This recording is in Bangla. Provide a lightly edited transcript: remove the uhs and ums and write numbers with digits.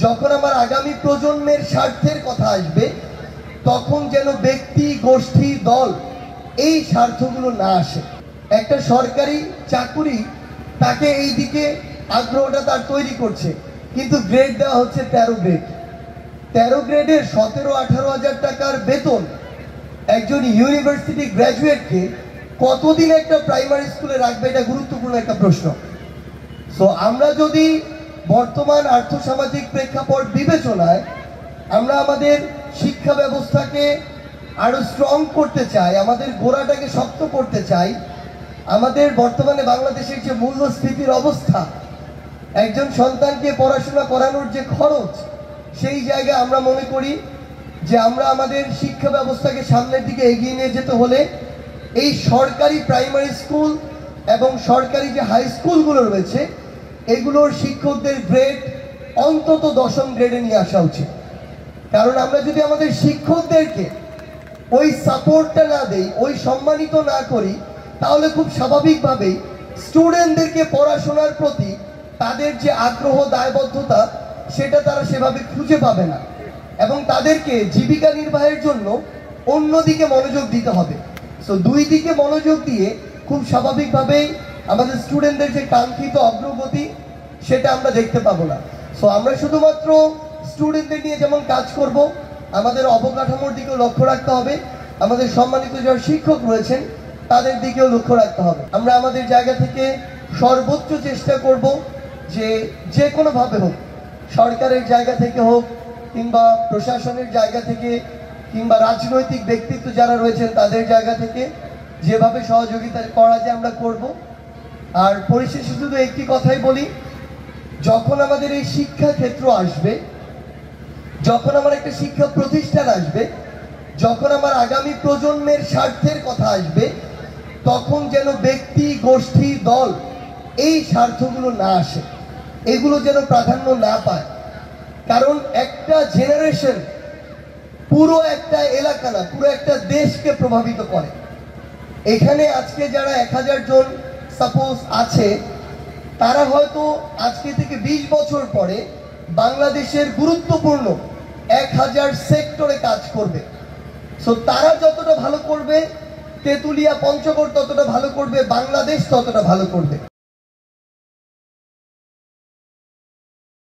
যখন আমার আগামী প্রজন্মের স্বার্থের কথা আসবে তখন যেন ব্যক্তি গোষ্ঠী দল এই স্বার্থগুলো না আসে। একটা সরকারি চাকুরি তাকে এই দিকে আগ্রহটা তার তৈরি করছে, কিন্তু গ্রেড দেওয়া হচ্ছে 13 গ্রেড। 13 গ্রেডের 17-18 হাজার টাকার বেতন একজন ইউনিভার্সিটি গ্র্যাজুয়েটকে কতদিন একটা প্রাইমারি স্কুলে রাখবে, এটা গুরুত্বপূর্ণ একটা প্রশ্ন। সো আমরা যদি বর্তমান আর্থসামাজিক প্রেক্ষাপট বিবেচনায় আমরা আমাদের শিক্ষা ব্যবস্থাকে আরো স্ট্রং করতে চাই, আমাদের গোড়াটাকে শক্ত করতে চাই, আমাদের বর্তমানে বাংলাদেশের যে মূল্যস্ফীতির অবস্থা, একজন সন্তানকে পড়াশোনা করানোর যে খরচ, সেই জায়গায় আমরা মনে করি যে আমরা আমাদের শিক্ষা ব্যবস্থাকে সামনের দিকে এগিয়ে নিয়ে যেতে হলে এই সরকারি প্রাইমারি স্কুল এবং সরকারি যে হাই স্কুলগুলো রয়েছে এগুলোর শিক্ষকদের গ্রেড অন্তত 10ম গ্রেডে নিয়ে আসা উচিত। কারণ আমরা যদি আমাদের শিক্ষকদেরকে ওই সাপোর্টটা না দেই, ওই সম্মানিত না করি, তাহলে খুব স্বাভাবিকভাবেই স্টুডেন্টদেরকে পড়াশোনার প্রতি তাদের যে আগ্রহ দায়বদ্ধতা সেটা তারা সেভাবে খুঁজে পাবে না, এবং তাদেরকে জীবিকা নির্বাহের জন্য অন্যদিকে মনোযোগ দিতে হবে। সো দুই দিকে মনোযোগ দিয়ে খুব স্বাভাবিকভাবেই আমাদের স্টুডেন্টদের যে কাঙ্ক্ষিত অগ্রগতি সেটা আমরা দেখতে পাবো না। সো আমরা শুধুমাত্র স্টুডেন্টদের নিয়ে যেমন কাজ করব, আমাদের অবকাঠামোর দিকেও লক্ষ্য রাখতে হবে, আমাদের সম্মানিত যারা শিক্ষক রয়েছেন তাদের দিকেও লক্ষ্য রাখতে হবে। আমরা আমাদের জায়গা থেকে সর্বোচ্চ চেষ্টা করব যে কোনোভাবে হোক, সরকারের জায়গা থেকে হোক কিংবা প্রশাসনের জায়গা থেকে কিংবা রাজনৈতিক ব্যক্তিত্ব যারা রয়েছেন তাদের জায়গা থেকে যেভাবে সহযোগিতা করা যায় আমরা করব। আর পরিশেষে শুধু একটি কথাই বলি, যখন আমাদের এই শিক্ষা ক্ষেত্র আসবে, যখন আমার একটা শিক্ষা প্রতিষ্ঠান আসবে, যখন আমার আগামী প্রজন্মের স্বার্থের কথা আসবে, তখন যেন ব্যক্তি গোষ্ঠী দল এই স্বার্থগুলো না আসে, এগুলো যেন প্রাধান্য না পায়। কারণ একটা জেনারেশন পুরো একটা এলাকা না, পুরো একটা দেশকে প্রভাবিত করে। এখানে আজকে যারা 1000 জন সাপোজ আছে, তারা হয়তো আজকে থেকে 20 বছর পরে বাংলাদেশের গুরুত্বপূর্ণ 1000 সেক্টরে কাজ করবে। সো তারা যতটা ভালো করবে, তেঁতুলিয়া পঞ্চগড় ততটা ভালো করবে, বাংলাদেশ ততটা ভালো করবে।